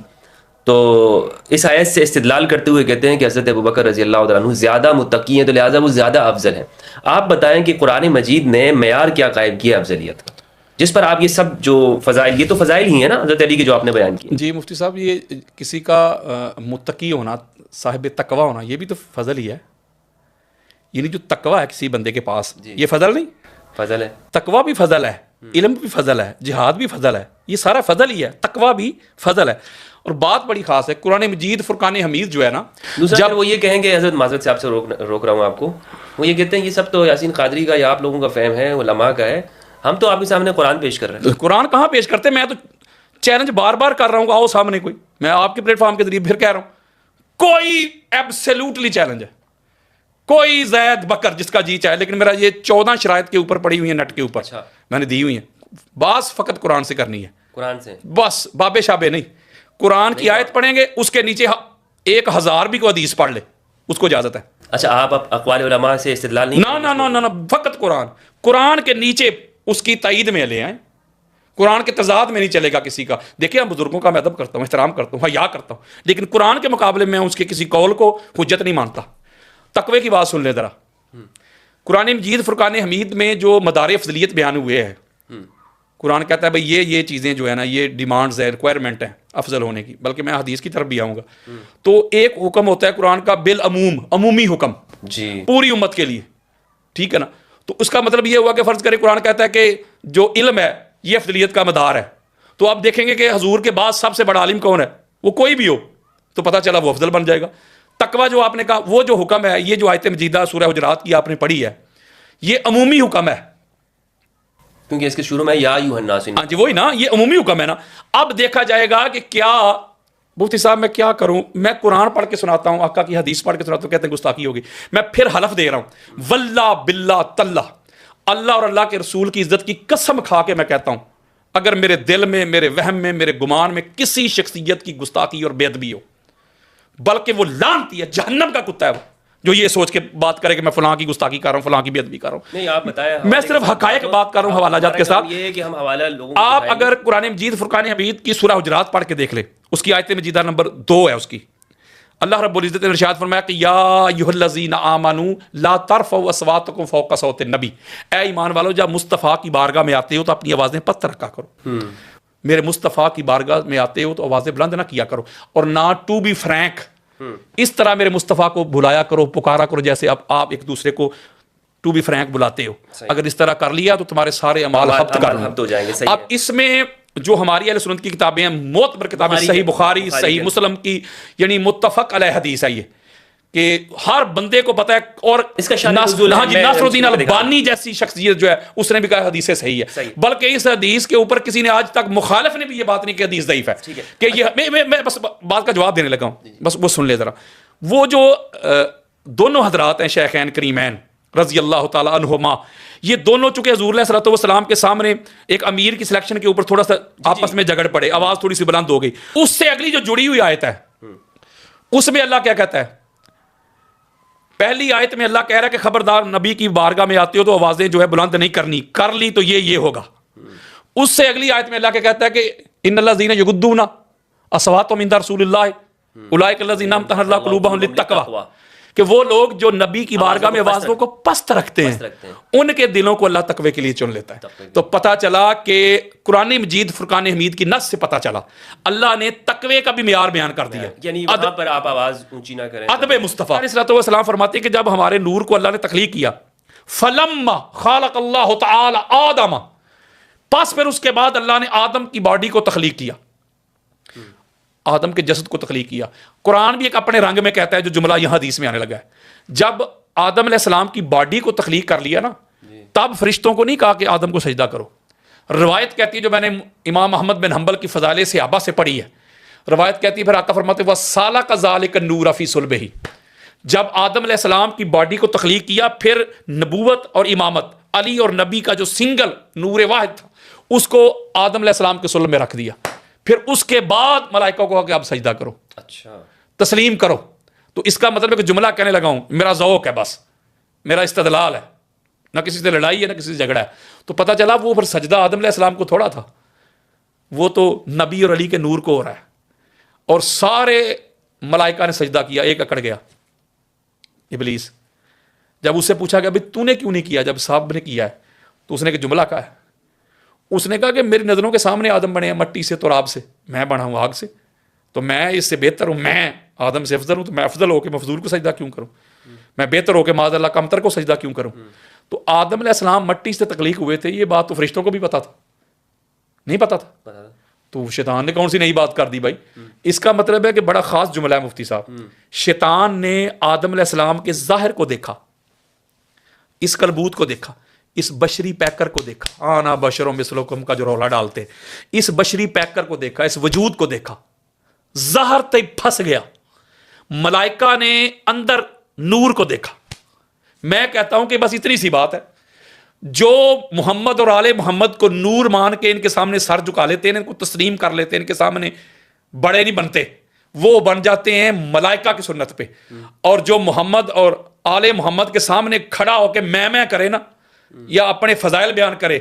تو اس آیت سے استدلال کرتے ہوئے کہتے ہیں کہ حضرت ابوبکر رضی اللہ عنہ زیادہ متقی ہیں، تو لہٰذا وہ زیادہ افضل ہیں. آپ بتائیں کہ قرآن مجید نے معیار کیا قائم کیا افضلیت کا؟ جس پر آپ یہ سب جو فضائل، یہ تو فضائل ہی ہیں نا حضرت علی کے جو آپ نے بیان کیے. جی مفتی صاحب، یہ کسی کا متقی ہونا، صاحب تقوی ہونا، یہ بھی تو فضل ہی ہے. یعنی جو تقوی ہے کسی بندے کے پاس، یہ فضل نہیں؟ فضل ہے. تقوی بھی فضل ہے، علم بھی فضل ہے، جہاد بھی فضل ہے، یہ سارا فضل ہی ہے. تقوی بھی فضل ہے. اور بات بڑی خاص ہے، قرآن مجید فرقان حمید جو ہے نا، دوسرا جب وہ یہ کہیں گے، حضرت معذرت سے آپ سے روک رہا ہوں آپ کو، وہ یہ کہتے ہیں یہ سب تو یاسین قادری کا یا آپ لوگوں کا فہم ہے، علماء کا ہے، ہم تو آپ کے سامنے قرآن پیش کر رہے ہیں. قرآن کہاں پیش کرتے؟ میں تو چیلنج بار بار کر رہا ہوں، آؤ سامنے کوئی، میں آپ کے پلیٹ فارم کے ذریعے پھر کہہ رہا ہوں، کوئی ایبسلیوٹلی چیلنج ہے، کوئی زید بکر جس کا جی چاہے، لیکن میرا یہ 14 شرائط کے اوپر پڑی ہوئی ہیں، نیٹ کے اوپر میں نے دی ہوئی ہیں. بات فقط قرآن سے کرنی ہے، قرآن سے بس، بابے شابے نہیں. قرآن کی آیت پڑھیں گے، اس کے نیچے 1000 بھی کوئی حدیث پڑھ لے، اس کو اجازت ہے. اچھا، آپ اقوال علماء سے استدلال نہیں؟ نہ، فقط قرآن کے نیچے اس کی تائید میں لے آئیں. قرآن کے تضاد میں نہیں چلے گا کسی کا. دیکھیں، ہم بزرگوں کا میں ادب کرتا ہوں، احترام کرتا ہوں، حیا کرتا ہوں، لیکن قرآن کے مقابلے میں اس کے کسی قول کو حجت نہیں مانتا. تقوی کی بات سن لیں ذرا. قرآن مجید فرقان حمید میں جو مدار افضلیت بیان ہوئے ہیں، قرآن کہتا ہے بھائی یہ چیزیں جو ہے نا، یہ ڈیمانڈز ہیں، ریکوائرمنٹ ہیں افضل ہونے کی. بلکہ میں حدیث کی طرف بھی آؤں گا. تو ایک حکم ہوتا ہے قرآن کا بالعموم، عمومی حکم، جی، پوری امت کے لیے، ٹھیک ہے نا. تو اس کا مطلب یہ ہوا کہ فرض کریں قرآن کہتا ہے کہ جو علم ہے یہ افضلیت کا مدار ہے. تو آپ دیکھیں گے کہ حضور کے بعد سب سے بڑا عالم کون ہے؟ وہ کوئی بھی ہو، تو پتہ چلا وہ افضل بن جائے گا. تقوی جو آپ نے کہا، وہ جو حکم ہے، یہ جو آیت مجیدہ سورہ حجرات کی آپ نے پڑھی ہے، یہ عمومی حکم ہے، کیونکہ اس کے شروع میں یا ایھا الناس. ہاں جی، وہی نا، یہ عمومی حکم ہے نا. اب دیکھا جائے گا کہ کیا مفتی صاحب میں کیا کروں، میں قرآن پڑھ کے سناتا ہوں، آقا کی حدیث پڑھ کے سناتا ہوں، کہتے ہیں گستاخی ہوگی. میں پھر حلف دے رہا ہوں، واللہ باللہ تاللہ، اللہ اور اللہ کے رسول کی عزت کی قسم کھا کے میں کہتا ہوں، اگر میرے دل میں، میرے وہم میں، میرے گمان میں کسی شخصیت کی گستاخی اور بے ادبی ہو، بلکہ وہ لعنتی ہے، جہنم کا کتا ہے وہ، جو یہ سوچ کے بات کرے کہ میں فلاں کی گستاخی کر رہا ہوں، فلاں کی بے ادبی کر رہا ہوں. نہیں، آپ بتائیں، میں صرف حقائق بات کر رہا ہوں حوالہ جات کے ساتھ. یہ ہے کہ ہم حوالہ لوگوں کو آپ اگر قرآن مجید فرقان حمید کی سورہ حجرات پڑھ کے دیکھ لیں، اس کی آیت مجیدہ نمبر 2 ہے اس کی. اللہ رب العزت نے ارشاد فرمایا کہ یا ایھا الذین آمنوا لا ترفعوا اصواتکم فوق صوت النبی، اے ایمان والو جب مصطفیٰ کی بارگاہ میں آتے ہو تو اپنی آوازیں پست رکھا کرو. میرے مصطفیٰ کی بارگاہ میں آتے ہو تو آوازیں بلند نہ کیا کرو، اور نہ ٹو بی فرینک، اس طرح میرے مصطفیٰ کو بلایا کرو، پکارا کرو جیسے اب آپ ایک دوسرے کو ٹو بی فرینک بلاتے ہو. اگر اس طرح کر لیا تو تمہارے سارے اعمال حبط ہو جائیں گے. اب اس میں جو ہماری اہل سنت کی کتابیں ہیں، معتبر کتابیں، صحیح بخاری، صحیح مسلم کی، یعنی متفق علیہ حدیث ہے یہ، کہ ہر بندے کو پتہ ہے. اور اس کا شان نزول ہے. ناصر الدین البانی جیسی شخصیت جو ہے، اس نے بھی کہا حدیث صحیح ہے، بلکہ اس حدیث کے اوپر کسی نے آج تک، مخالف نے بھی یہ بات نہیں کہ حدیث ضعیف ہے. کہ یہ میں بس بات کا جواب دینے لگا ہوں، بس وہ سن لے ذرا. وہ جو دونوں حضرات ہیں شیخین کریمین رضی اللہ تعالی عنہما، یہ دونوں چونکہ حضور علیہ الصلوۃ والسلام کے سامنے ایک امیر کی سلیکشن کے اوپر تھوڑا سا آپس میں جھگڑ پڑے، آواز تھوڑی سی بلند ہو گئی. اس سے اگلی جو جڑی ہوئی آیت ہے، اس میں اللہ کیا کہتا ہے؟ پہلی آیت میں اللہ کہہ رہا ہے کہ خبردار نبی کی بارگاہ میں آتے ہو تو آوازیں جو ہے بلند نہیں کرنی، کر لی تو یہ ہوگا. اس سے اگلی آیت میں اللہ کیا کہتا ہے کہ ان الذین یغضون اصواتهم عند رسول اللہ اولئک الذین امتحن اللہ قلوبهم للتقوی، کہ وہ لوگ جو نبی کی بارگاہ میں آوازوں کو پست رکھتے ہیں، ان کے دلوں کو اللہ تقوی کے لیے چن لیتا ہے. تو پتہ چلا کہ قرآن مجید فرقان حمید کی نص سے پتہ چلا اللہ نے تقوی کا بھی معیار بیان کر دیا. یعنی وہاں پر آپ آواز اونچی نہ کریں. ادب مصطفیٰ علیہ الصلوۃ والسلام فرماتے ہیں کہ جب ہمارے نور کو اللہ نے تخلیق کیا، فلما خلق اللہ تعالی آدم، پس پھر اس کے بعد اللہ نے آدم کی باڈی کو تخلیق کیا، آدم کے جسد کو تخلیق کیا. قرآن بھی ایک اپنے رنگ میں کہتا ہے جو جملہ یہاں حدیث میں آنے لگا ہے. جب آدم علیہ السلام کی باڈی کو تخلیق کر لیا نا، تب فرشتوں کو نہیں کہا کہ آدم کو سجدہ کرو. روایت کہتی ہے، جو میں نے امام احمد بن حنبل کی فضائل صحابہ سے پڑھی ہے، روایت کہتی ہے پھر آقا فرماتے ہیں وَسَالَكَ ذَلِكَ النُّورَ فِي صُلْبِهِ، جب آدم علیہ السلام کی باڈی کو تخلیق کیا، پھر نبوت اور امامت، علی اور نبی کا جو سنگل نور واحد تھا، اس کو آدم علیہ السلام کے صلب میں رکھ دیا. پھر اس کے بعد ملائکہ کو کہا کہ اب سجدہ کرو، اچھا تسلیم کرو. تو اس کا مطلب ہے کہ جملہ کہنے لگا ہوں، میرا ذوق ہے، بس میرا استدلال ہے، نہ کسی سے لڑائی ہے نہ کسی سے جھگڑا ہے. تو پتہ چلا وہ پھر سجدہ آدم علیہ السلام کو تھوڑا تھا، وہ تو نبی اور علی کے نور کو ہو رہا ہے. اور سارے ملائکہ نے سجدہ کیا، ایک اکڑ گیا ابلیس. جب اس سے پوچھا کہ ابھی تو نے کیوں نہیں کیا جب صاحب نے کیا ہے، تو اس نے کہ جملہ کہا ہے. اس نے کہا کہ میری نظروں کے سامنے آدم بنے ہیں مٹی سے تراب سے، میں بنا ہوں آگ سے، تو میں اس سے بہتر ہوں، میں آدم سے افضل ہوں، تو میں افضل ہو کے مفضول کو سجدہ کیوں کروں، میں بہتر ہو کے معاذ اللہ کمتر کو سجدہ کیوں کروں؟ تو آدم علیہ السلام مٹی سے تخلیق ہوئے تھے، یہ بات تو فرشتوں کو بھی پتا تھا، نہیں پتا تھا؟ تو شیطان نے کون سی نئی بات کر دی بھائی؟ اس کا مطلب ہے کہ بڑا خاص جملہ ہے مفتی صاحب، شیطان نے آدم علیہ السلام کے ظاہر کو دیکھا، اس کلبوت کو دیکھا، اس بشری پیکر کو دیکھا، آنا بشروں مثلکم کا جو رولا ڈالتے، اس بشری پیکر کو دیکھا، اس وجود کو دیکھا، ظاہر تے پھنس گیا۔ ملائکہ نے اندر نور کو دیکھا۔ میں کہتا ہوں کہ بس اتنی سی بات ہے، جو محمد اور آل محمد کو نور مان کے ان کے سامنے سر جھکا لیتے ہیں، ان کو تسلیم کر لیتے ہیں، ان کے سامنے بڑے نہیں بنتے، وہ بن جاتے ہیں ملائکہ کی سنت پہ، اور جو محمد اور آل محمد کے سامنے کھڑا ہو کے میں کرے نا، یا اپنے فضائل بیان کرے،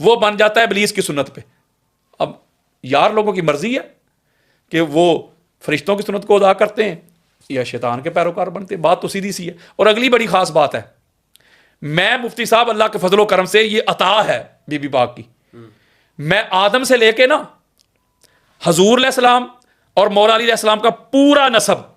وہ بن جاتا ہے ابلیس کی سنت پہ۔ اب یار لوگوں کی مرضی ہے کہ وہ فرشتوں کی سنت کو ادا کرتے ہیں یا شیطان کے پیروکار بنتے ہیں، بات تو سیدھی سی ہے۔ اور اگلی بڑی خاص بات ہے، میں مفتی صاحب اللہ کے فضل و کرم سے یہ عطا ہے بی بی پاک کی، میں آدم سے لے کے نا حضور علیہ السلام اور مولا علی علیہ السلام کا پورا نسب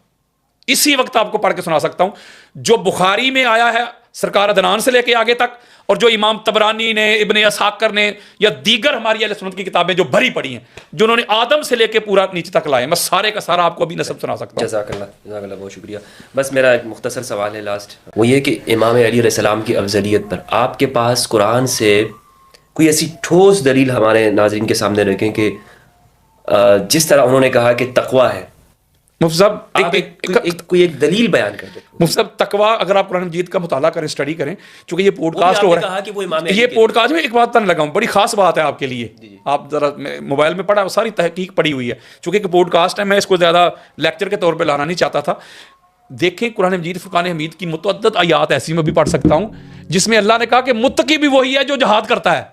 اسی وقت آپ کو پڑھ کے سنا سکتا ہوں، جو بخاری میں آیا ہے سرکار عدنان سے لے کے آگے تک، اور جو امام طبرانی نے، ابن اسحاق نے، یا دیگر ہماری اہل سنت کی کتابیں جو بھری پڑی ہیں، جنہوں نے آدم سے لے کے پورا نیچے تک لائے، میں سارے کا سارا آپ کو ابھی نسب سنا سکتا ہوں۔ جزاک اللہ بہت شکریہ۔ بس میرا ایک مختصر سوال ہے لاسٹ، وہ یہ کہ امام علی علیہ السلام کی افضلیت پر آپ کے پاس قرآن سے کوئی ایسی ٹھوس دلیل ہمارے ناظرین کے سامنے رکھیں کہ جس طرح انہوں نے کہا کہ تقویٰ ہے، مفتی صاحب کوئی ایک دلیل بیان کر دیں۔ مفتی صاحب تقویٰ اگر آپ قرآن مجید کا مطالعہ کریں، اسٹڈی کریں، چونکہ یہ پوڈ کاسٹ ہو رہا ہے، یہ پوڈ کاسٹ میں ایک بات بتانے لگا ہوں، بڑی خاص بات ہے آپ کے لیے، آپ ذرا موبائل میں پڑھا، ساری تحقیق پڑی ہوئی ہے، چونکہ ایک پوڈ کاسٹ ہے، میں اس کو زیادہ لیکچر کے طور پہ لانا نہیں چاہتا تھا۔ دیکھیں قرآن مجید فرقان حمید کی متعدد آیات ایسی میں بھی پڑھ سکتا ہوں جس میں اللہ نے کہا کہ متقی بھی وہی ہے جو جہاد کرتا ہے۔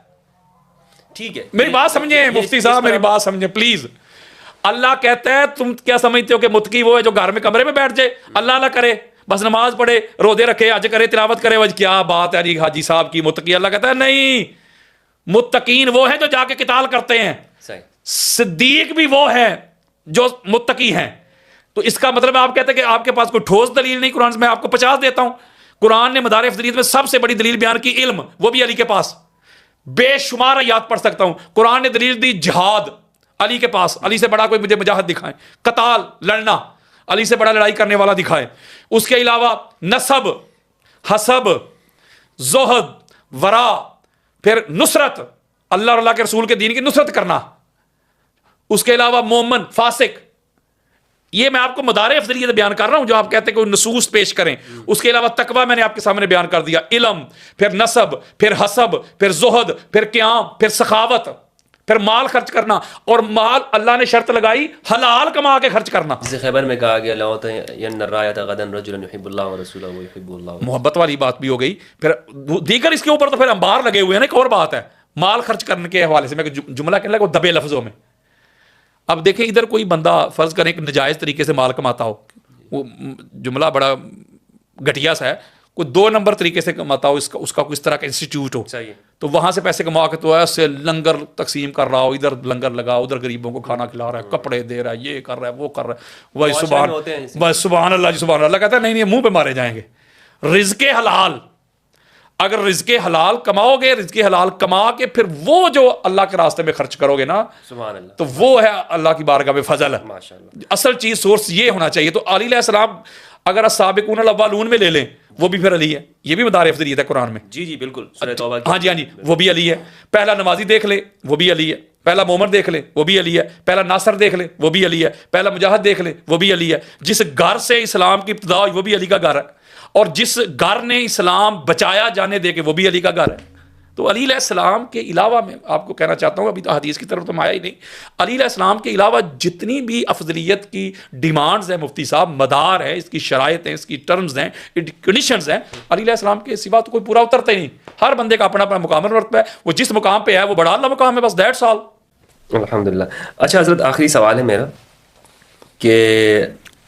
ٹھیک ہے، میری بات سمجھیں مفتی صاحب، میری بات سمجھیں پلیز۔ اللہ کہتا ہے تم کیا سمجھتے ہو کہ متقی وہ ہے جو گھر میں کمرے میں بیٹھ جائے، اللہ نہ کرے، بس نماز پڑھے، روزے رکھے، حج کرے، تلاوت کرے، وجہ کیا بات ہے حاجی صاحب کی متقی؟ اللہ کہتا ہے نہیں، متقین وہ ہیں جو جا کے قتال کرتے ہیں، صدیق بھی وہ ہیں جو متقی ہیں۔ تو اس کا مطلب آپ کہتے ہیں کہ آپ کے پاس کوئی ٹھوس دلیل نہیں قرآن سے، میں آپ کو 50 دیتا ہوں۔ قرآن نے مدار افضلیت میں سب سے بڑی دلیل بیان کی علم، وہ بھی علی کے پاس، بے شمار آیات پڑھ سکتا ہوں۔ قرآن نے دلیل دی جہاد، علی کے پاس، علی سے بڑا کوئی مجھے مجاہد دکھائیں، قتال لڑنا، علی سے بڑا لڑائی کرنے والا دکھائے۔ اس کے علاوہ نسب، حسب، زہد، ورا، پھر نصرت، اللہ اور اللہ کے رسول کے دین کی نصرت کرنا، اس کے علاوہ مومن، فاسق، یہ میں آپ کو مدار افضلیت بیان کر رہا ہوں جو آپ کہتے ہیں کہ نصوص پیش کریں۔ اس کے علاوہ تقویٰ میں نے آپ کے سامنے بیان کر دیا، علم، پھر نسب، پھر حسب، پھر زہد، پھر قیام، پھر سخاوت، پھر مال خرچ کرنا، اور مال اللہ نے شرط لگائی حلال کما کے خرچ کرنا۔ جسے خیبر میں کہا گیا محبت والی بات بھی ہو گئی۔ پھر دیگر اس کے اوپر تو پھر انبار لگے ہوئے ہیں نا، ایک اور بات ہے مال خرچ کرنے کے حوالے سے، میں جملہ کہنے لگا دبے لفظوں میں۔ اب دیکھیں ادھر کوئی بندہ فرض کریں کہ نجائز طریقے سے مال کماتا ہو، وہ جملہ بڑا گھٹیا سا ہے، کوئی 2 نمبر طریقے سے کماتا ہو، اس کا کوئی اس طرح کا انسٹیٹیوٹ ہو، تو وہاں سے پیسے کما کے تو ایسے لنگر تقسیم کر رہا ہو، ادھر لنگر لگا، ادھر غریبوں کو کھانا کھلا رہا ہے، کپڑے دے رہا ہے، یہ کر رہا ہے، وہ کر رہا ہے، وہی سبحان اللہ جی سبحان اللہ کہتا ہے، نہیں منہ پہ مارے جائیں گے۔ رزق حلال، اگر رزق حلال کماؤ گے، رزق حلال کما کے پھر وہ جو اللہ کے راستے میں خرچ کرو گے نا، سبحان اللہ، تو وہ ہے اللہ کی بارگاہ میں فضل۔ اصل چیز سورس یہ ہونا چاہیے۔ تو علی علیہ السلام اگر السابقون الاولون میں لے لیں، وہ بھی پھر علی ہے، یہ بھی مدار افضلیت ہے قرآن میں۔ جی بالکل، سورہ توبہ ہاں جی وہ بھی علی ہے۔ پہلا نمازی دیکھ لے، وہ بھی علی ہے۔ پہلا مومن دیکھ لے، وہ بھی علی ہے۔ پہلا ناصر دیکھ لے، وہ بھی علی ہے۔ پہلا مجاہد دیکھ لے، وہ بھی علی ہے۔ جس گھر سے اسلام کی ابتدا ہوئی وہ بھی علی کا گھر ہے، اور جس گھر نے اسلام بچایا جانے دے کے وہ بھی علی کا گھر ہے۔ تو علی علیہ السلام کے علاوہ میں آپ کو کہنا چاہتا ہوں، ابھی تو حدیث کی طرف تو میں آیا ہی نہیں، علی علیہ السلام کے علاوہ جتنی بھی افضلیت کی ڈیمانڈز ہیں مفتی صاحب، مدار ہے، اس کی شرائط ہیں، اس کی ٹرمز ہیں، کنڈیشنز ہیں، علی علیہ السلام کے سوا تو کوئی پورا اترتا ہی نہیں۔ ہر بندے کا اپنا اپنا مقام مرتبہ ہے، وہ جس مقام پہ ہے وہ بڑا اللہ مقام ہے، بس دیٹس آل۔ الحمدللہ۔ اچھا حضرت، آخری سوال ہے میرا کہ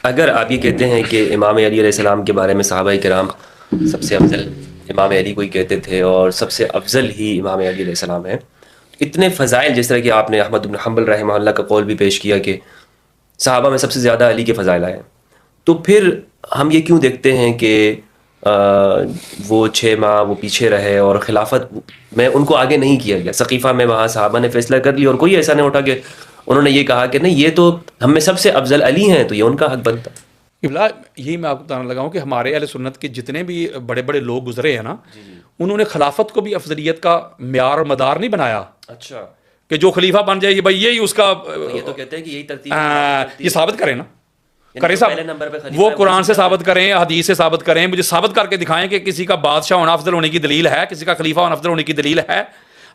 اگر آپ یہ کہتے ہیں کہ امام علی علیہ السلام کے بارے میں صحابہ کرام سب سے افضل امام علی کو ہی کہتے تھے، اور سب سے افضل ہی امام علی علیہ السلام ہے، اتنے فضائل، جس طرح کہ آپ نے احمد بن حنبل رحمہ اللہ کا قول بھی پیش کیا کہ صحابہ میں سب سے زیادہ علی کے فضائل آئے، تو پھر ہم یہ کیوں دیکھتے ہیں کہ وہ 6 ماہ وہ پیچھے رہے اور خلافت میں ان کو آگے نہیں کیا گیا؟ ثقیفہ میں وہاں صحابہ نے فیصلہ کر لیا اور کوئی ایسا نہیں اٹھا کہ انہوں نے یہ کہا کہ نہیں یہ تو ہم میں سب سے افضل علی ہیں تو یہ ان کا حق بنتا. یہی میں آپ کو بتانے لگا ہوں کہ ہمارے اہل سنت کے جتنے بھی بڑے بڑے لوگ گزرے ہیں نا، انہوں نے خلافت کو بھی افضلیت کا معیار اور مدار نہیں بنایا. اچھا، کہ جو خلیفہ بن جائے بھائی یہی اس کا، یہ تو کہتے ہیں کہ یہی ترتیب یہ ثابت کریں نا، کریں پہلے نمبر پہ صاحب، وہ قرآن سے ثابت کریں، حدیث سے ثابت کریں، مجھے ثابت کر کے دکھائیں کہ کسی کا بادشاہ ہونا افضل ہونے کی دلیل ہے، کسی کا خلیفہ ہونا افضل ہونے کی دلیل ہے.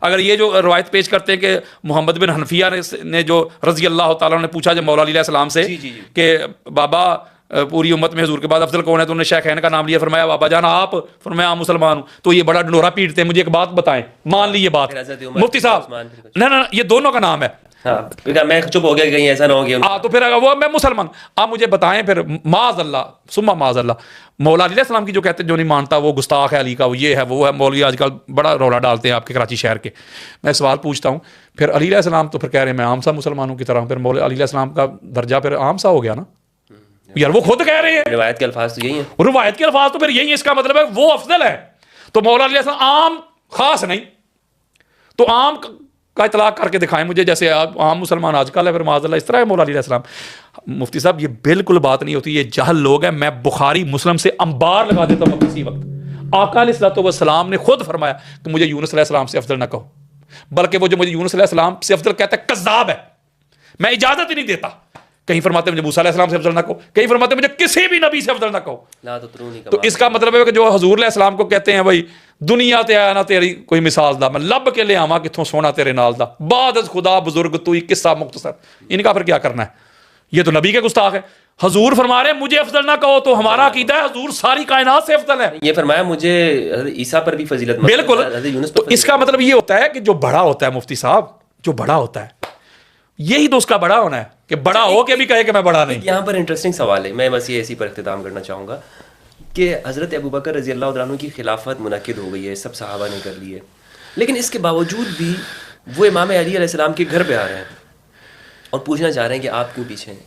اگر یہ جو روایت پیش کرتے ہیں کہ محمد بن حنفیہ نے جو رضی اللہ تعالیٰ نے پوچھا جب مولا علیہ السلام سے کہ بابا پوری امت میں حضور کے بعد افضل کون ہے، تو انہوں نے شیخین کا نام لیا، فرمایا بابا جان آپ، فرمایا عام مسلمان ہوں. تو یہ بڑا ڈنڈورا پیٹتے ہیں. مجھے ایک بات بتائیں، مان لی یہ بات مفتی صاحب، نہ یہ دونوں کا نام ہے. میں چپ ہو گیا کہیں ایسا نہ ہو گیا. تو پھر وہ میں مسلمان، آپ مجھے بتائیں پھر معاذ اللہ ثم معاذ اللہ، مولا علیہ السلام کی جو کہتے ہیں جو نہیں مانتا وہ گستاخ ہے علی کا، وہ یہ ہے وہ ہے. مولوی آج کل بڑا رولا ڈالتے ہیں آپ کے کراچی شہر کے. میں سوال پوچھتا ہوں، پھر علی علیہ السلام تو پھر کہہ رہے ہیں میں عام سا مسلمانوں کی طرح ہوں، پھر مولا علی علیہ السلام کا درجہ پھر عام سا ہو گیا نا یار، وہ خود کہہ رہے ہیں. روایت کے الفاظ تو یہی ہیں، روایت کے الفاظ تو پھر یہی ہے، اس کا مطلب ہے وہ افضل ہے. تو مولا علیہ السلام عام خاص نہیں، تو عام کا اطلاق کر کے دکھائیں مجھے، جیسے عام مسلمان آج کل ہے پھر معاذ اللہ اس طرح ہے مولا علیہ السلام. مفتی صاحب یہ بالکل بات نہیں ہوتی، یہ جہل لوگ ہیں. میں بخاری مسلم سے انبار لگا دیتا ہوں کسی وقت. آقا علیہ الصلوۃ والسلام نے خود فرمایا کہ مجھے یونس علیہ السلام سے افضل نہ کہو، بلکہ وہ جو مجھے یونس علیہ السلام سے افضل کہتا ہے کذاب ہے، میں اجازت ہی نہیں دیتا. کہیں فرماتے مجھے موسیٰ علیہ السلام سے افضل نہ کہو، کہیں فرماتے مجھے کسی بھی نبی سے افضل نہ کہو. تو اس کا مطلب ہے کہ جو حضور علیہ السلام کو کہتے ہیں بھائی دنیا تے آیا نہ تیری کوئی مثال دا، میں لب کے لے آواں کتھوں سونا تیرے نال دا، بعد از خدا بزرگ توئی قصہ مختصر. ان کا پھر کیا کرنا ہے؟ یہ تو نبی کے گستاخ ہے. حضور فرما رہے ہیں مجھے افضل نہ کہو، تو ہمارا عقیدہ ہے حضور ساری کائنات سے افضل ہے. یہ فرمایا مجھے عیسیٰ پر بھی فضیلت، بالکل. تو اس کا مطلب یہ ہوتا ہے کہ جو بڑا ہوتا ہے مفتی صاحب، جو بڑا ہوتا ہے یہی تو اس کا بڑا ہونا ہے، کہ بڑا ہو کے بھی کہے کہ میں بڑا نہیں. یہاں پر انٹرسٹنگ سوال ہے، میں بس یہ اسی پر اختتام کرنا چاہوں گا کہ حضرت ابوبکر رضی اللہ عنہ کی خلافت منعقد ہو گئی ہے، سب صحابہ نے کر لی ہے، لیکن اس کے باوجود بھی وہ امام علی علیہ السلام کے گھر پہ آ رہے ہیں اور پوچھنا چاہ رہے ہیں کہ آپ کیوں پیچھے ہیں.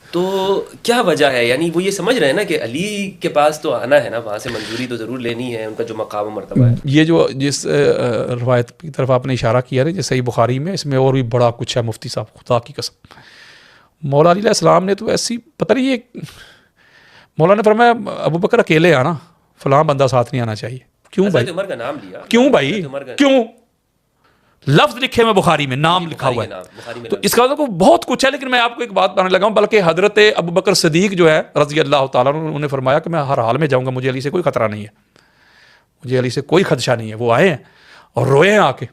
تو کیا وجہ ہے؟ یعنی وہ یہ سمجھ رہے ہیں نا کہ علی کے پاس تو آنا ہے نا، وہاں سے منظوری تو ضرور لینی ہے، ان کا جو مقام و مرتبہ ہے. یہ جو جس روایت کی طرف آپ نے اشارہ کیا ہے جیسے صحیح بخاری میں، اس میں اور بھی بڑا کچھ ہے مفتی صاحب، خدا کی قسم. مولا علی علیہ السلام نے تو ایسی پتہ نہیں، یہ مولا نے فرمایا ابوبکر اکیلے آنا، فلاں بندہ ساتھ نہیں آنا چاہیے. کیوں بھائی؟ عمر کا نام لیا. کیوں بھائی؟ کیوں؟ لفظ لکھے میں بخاری میں نام لکھا ہوا ہے. تو اس کا مطلب بہت کچھ ہے، لیکن میں آپ کو ایک بات بتانے لگا ہوں. بلکہ حضرت ابوبکر صدیق جو ہے رضی اللہ تعالیٰ عنہ، انہوں نے فرمایا کہ میں ہر حال میں جاؤں گا، مجھے علی سے کوئی خطرہ نہیں ہے، مجھے علی سے کوئی خدشہ نہیں ہے. وہ آئے ہیں اور روئے ہیں آ کے،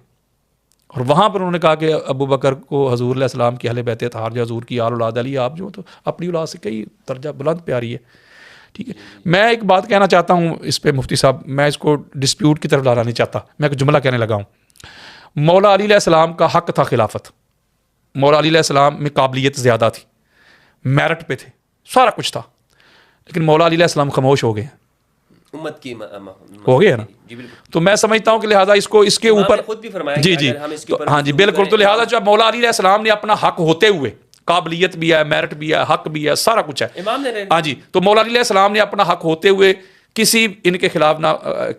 اور وہاں پر انہوں نے کہا کہ ابوبکر کو حضور علیہ السلام کی اہل بیت اطہار جو حضور کی آل اولاد علی، آپ جو تو اپنی اولاد سے کئی درجہ بلند پیاری ہے. ٹھیک ہے، میں ایک بات کہنا چاہتا ہوں اس پہ مفتی صاحب، میں اس کو ڈسپیوٹ کی طرف لانا نہیں چاہتا، میں ایک جملہ کہنے لگا ہوں. مولا علی علیہ السلام کا حق تھا خلافت، مولا علی علیہ السلام میں قابلیت زیادہ تھی، میرٹ پہ تھے، سارا کچھ تھا، لیکن مولا علی علیہ السلام خاموش ہو گئے ہیں، امت کی ہو گئے نا. تو میں سمجھتا ہوں کہ لہٰذا اس کو اس کے اوپر جی ہاں جی بالکل. تو لہٰذا جب مولا علی علیہ السلام نے اپنا حق ہوتے ہوئے، قابلیت بھی ہے، میرٹ بھی ہے، حق بھی ہے، سارا کچھ ہے ہاں جی، تو مولا علی علیہ السلام نے اپنا حق ہوتے ہوئے کسی ان کے خلاف نہ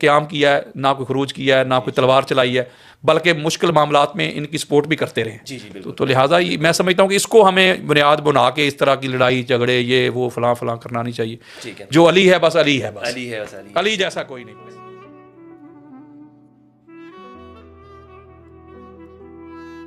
قیام کیا ہے، نہ کوئی خروج کیا ہے، نہ کوئی تلوار چلائی ہے، بلکہ مشکل معاملات میں ان کی سپورٹ بھی کرتے رہے. تو لہٰذا میں سمجھتا ہوں کہ اس کو ہمیں بنیاد بنا کے اس طرح کی لڑائی جھگڑے یہ وہ فلاں فلاں کرنا نہیں چاہیے. جو علی ہے بس علی ہے، بس علی جیسا کوئی نہیں.